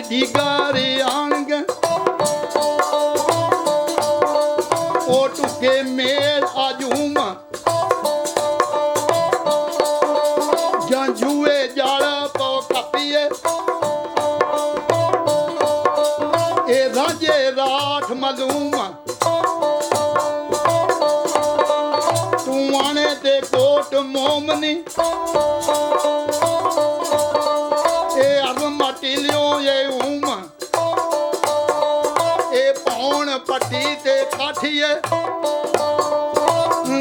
ਡੀਗਾਰੇ ਆਣਗੇ ਉਹ ਟੁਕੇ ਮੇਲ ਆਜੂਮ ਜਾਂ ਜੂਏ ਜਾਲਾ ਪੋ ਕੱਪੀਏ ਇਹ ਰਾਜੇ ਰਾਠ ਮਲੂਮ ਤੂੰ ਆਣੇ ਤੇ ਕੋਟ ਮੋਮਨੀ ਇਹ ਅਰਮ ਮਾਟੀ ਲਿਓ ਇਹ ਉਮ ਇਹ ਪੌਣ ਪੱਟੀ ਤੇ ਕਾਠੀਏ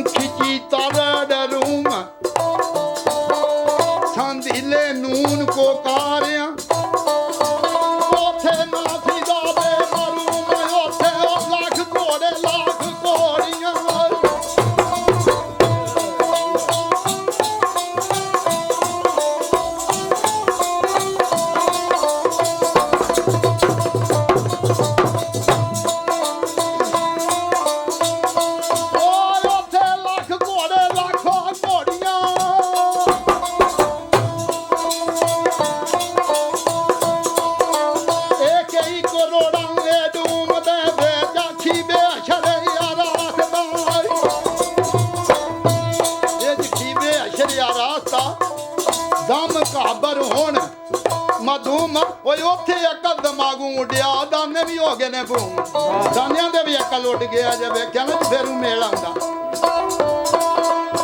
ਖਿੱਚੀ ਤਾਰਾ ਡਰੂਮ ਸੰਧੀਲੇ ਨੂਨ ਕੋ ਕਾਰਿਆ ਉਥੇ ਨਾਥੀ ਦਾ ਬੇ ਮਰੂ ਮੈਂ ਉਥੇ ਲੱਖ ਘੋੜੇ ਲੱਖ ਘੋੜੀਆਂ ਓਏ ਉੱਥੇ ਅਕਲ ਦਿਮਾਗੂ ਉੱਡਿਆ ਦਾਨੇ ਵੀ ਹੋ ਗਏ ਨੇ ਭੂਮ ਦਾਨਿਆਂ ਦੇ ਵੀ ਅਕਲ ਉੱਡ ਗਿਆ ਜੇ ਵੇਖਿਆ ਨਾ ਫੇਰ ਨੂੰ ਮੇਲ ਆਉਂਦਾ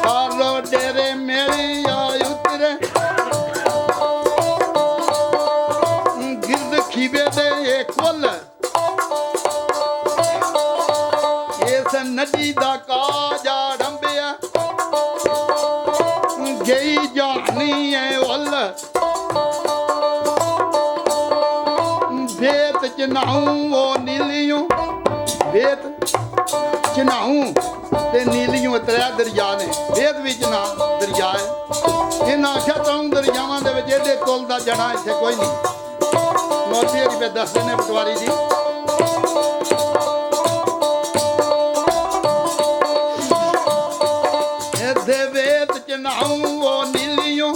ਕਾਲੋ ਡੇਰੇ ਮੇਰੀ ਆ ਉਤਰੇ ਗਿਰਦ ਖੀਵੇ ਦੇ ਇਹ ਕੁੱਲ ਇਸ ਨਦੀ ਦਾ ਕਾਜਾ ਡੰਬਿਆ ਗਈ ਜਾਣੀ ਐ ਉੱਲ ਵੇਤ ਚਨਾਉ ਉਹ ਨੀਲੀਓ ਵੇਤ ਚਨਾਉ ਤੇ ਨੀਲੀਓ ਤਰੇ ਦਰਿਆ ਨੇ ਵੇਤ ਵਿੱਚ ਨਾ ਦਰਿਆ ਹੈ ਇਹਨਾਂ ਖਤਮ ਦਰਿਆਵਾਂ ਦੇ ਵਿੱਚ ਇਹਦੇ ਕੁੱਲ ਦਾ ਜਣਾ ਇੱਥੇ ਕੋਈ ਨਹੀਂ ਮੋਤੀ ਜੀ ਦੱਸਦੇ ਨੇ ਪਟਵਾਰੀ ਜੀ ਇਹਦੇ ਵੇਤ ਚਨਾਉ ਉਹ ਨੀਲੀਓ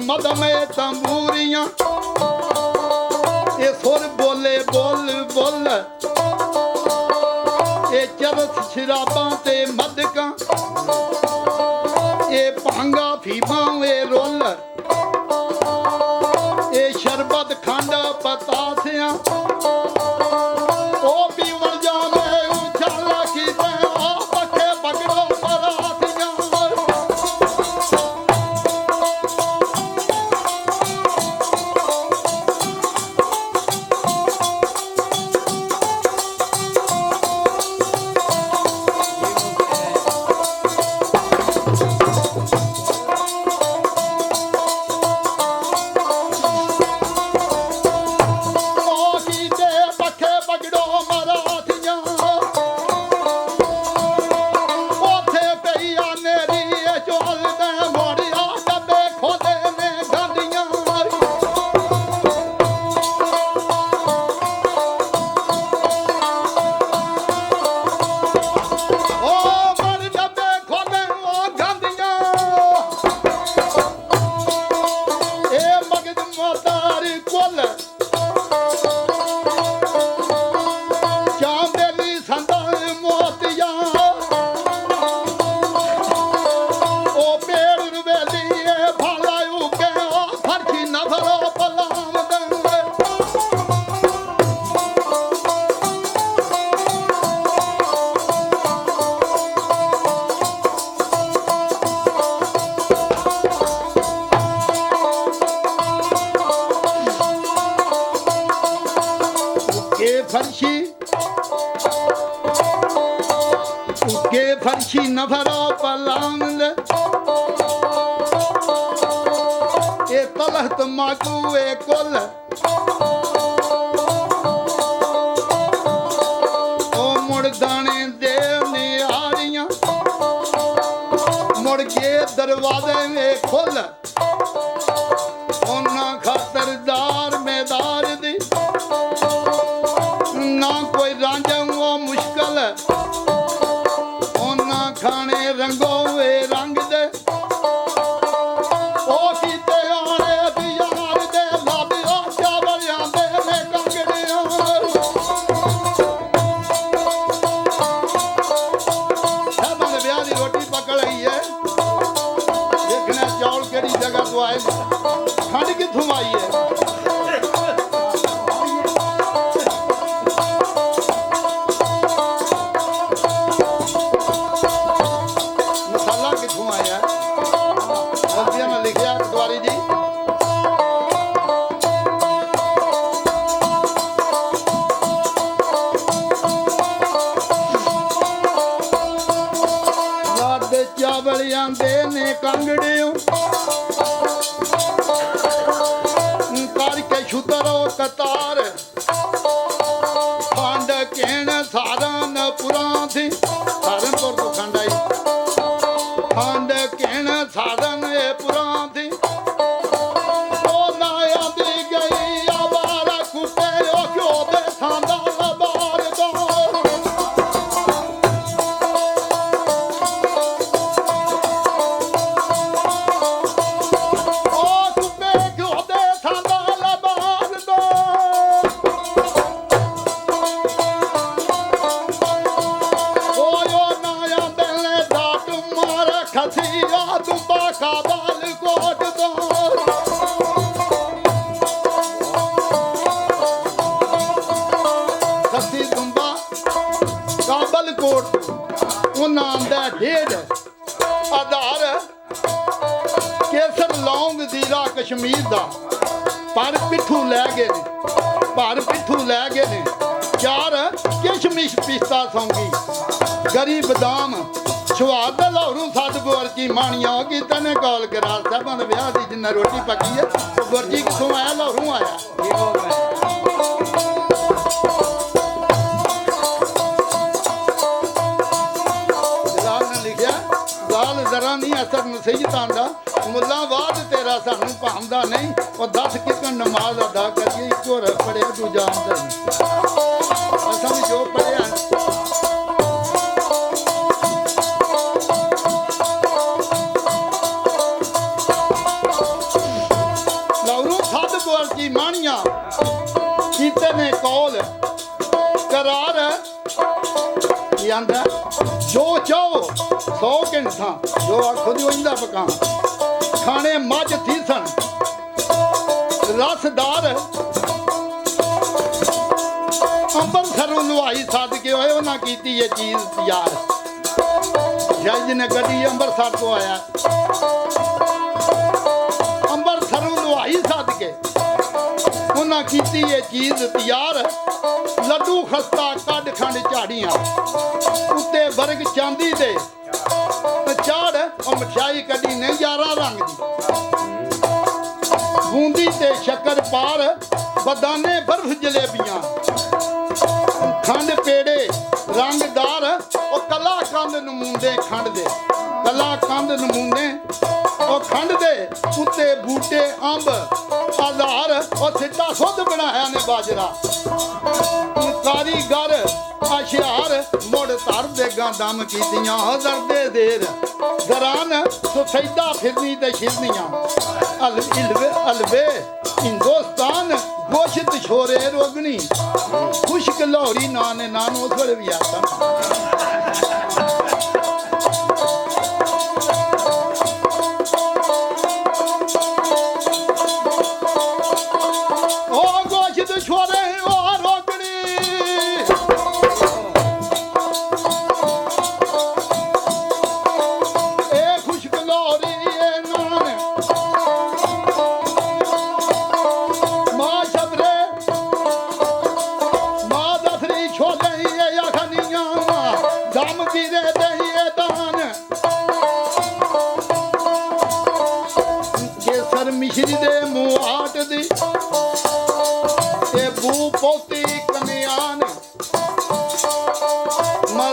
ਮਦ ਮੈਂ ਤੰਬੂਰੀਆਂ ਇਹ ਸੁਰ ਬੋਲੇ ਬੋਲ ਬੋਲ ਇਹ ਚਰਸ ਸ਼ਰਾਬਾਂ ਤੇ ਮਦਕਾਂ ਇਹ ਭਾਂਗਾ ਫੀਮਾਂ ਇਹ ਰੋਲ ਇਹ ਸ਼ਰਬਤ ਖੰਡ ਪਤਾਸਿਆਂ ਉਹ ਪੀਵਣ ਜਾਵੇ ਉਛਾਲਾ ਕੀਤੇ ਆ ਪੱਖੇ ਪਕੜੋ ਪਰਾਸੀਆਂ अरशी नफरो पलांद ए तलहत माकूए कुल ओ मुड़ दाने देव ने आरियां मुड़ के दरवाजे में खुल ओना खातरदार मेदार दी ना कोई रांझा वो मुश्किल ओना खाने रंगो वे रंग दे ओ कीते आने दी यार दे लाबी आ चावल आंदे ने कंगड़े सब ने ब्याह दी रोटी पकड़ आई है देखना चौल केड़ी जगह तो आए खंड किथों आई है आंदे ने कांगड़ियों करके छुतरो कतार खंड कहण सारनपुरा थी सारनपुर तो खंड आई खंड कहण सारनपुरा थी ओ नाया दी गई आवारा कुत्ते ओ क्यों दे थांदा लबार दो कश्मीर दा पर पिट्ठू लै गए ने पर पिट्ठू लै गए ने चार किशमिश पिस्ता सौंगी गरी बदाम स्वाद लाहौरों सद गुरजी माणिया की तने कॉल करा साहबां दे ब्याह दी जिन्ना रोटी पकी है वो गुरजी किथों आया लाहौरों आया जलाल ने लिखिया गाल जरा नहीं असर नसीहतां दा मुल्ला वाद तेरा सानू भावदा नहीं और 10 किकन नमाज अदा करिए इको रख पड़े तू जानदा नहीं असां भी जो पढ़िया लाहौरों सद गुरजी माणिया कीते ने कौल करार की आंदा जो चाहो 100 घंटा जो आखो दी इंदा पकां खाने मज थी सन रसदार अंबरसरों लुहाई सद के होए उन्हें कीती ये चीज तैयार जज ने गड्डी अंबरसर तो आया अंबरसरों लुहाई सद के उन्हें कीती ये चीज तैयार लड्डू खस्ता कड खंड झाड़ियां उत्ते वर्ग चांदी दे चाड़ और मिठाई कड़ी ने 11 रंग दी बूंदी ते शक्कर पार बदाने बर्फ जलेबियां खंड पेड़े रंगदार और कला कंद नमूंदे खंड दे कला कंद नमूंदे और खंड दे उत्ते बूटे अंब आधार और सिट्टा खुद बनाया ने बाजरा कारीगर आशियार मुड़ धर देगा दम कीतियां दरदे देर दरान सुसैदा फिरनी ते शिरनियां अलवे अलवे हिंदुस्तान गोशत छोरे रोगनी खुश्क लाहौरी नाने नान उस वेले भी आता ओ गोशत छोरे ओ रोगनी ए खुश्क लाहौरी ए नान मां शबरे मां दफरी छोले ये अखनियां दम गिरे दही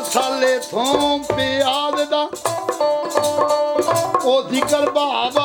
ਮਸਾਲੇ ਥੋਂ ਪਿਆਜ਼ ਦਾ ਉਹ ਜ਼ਿਕਰ ਭਾਵ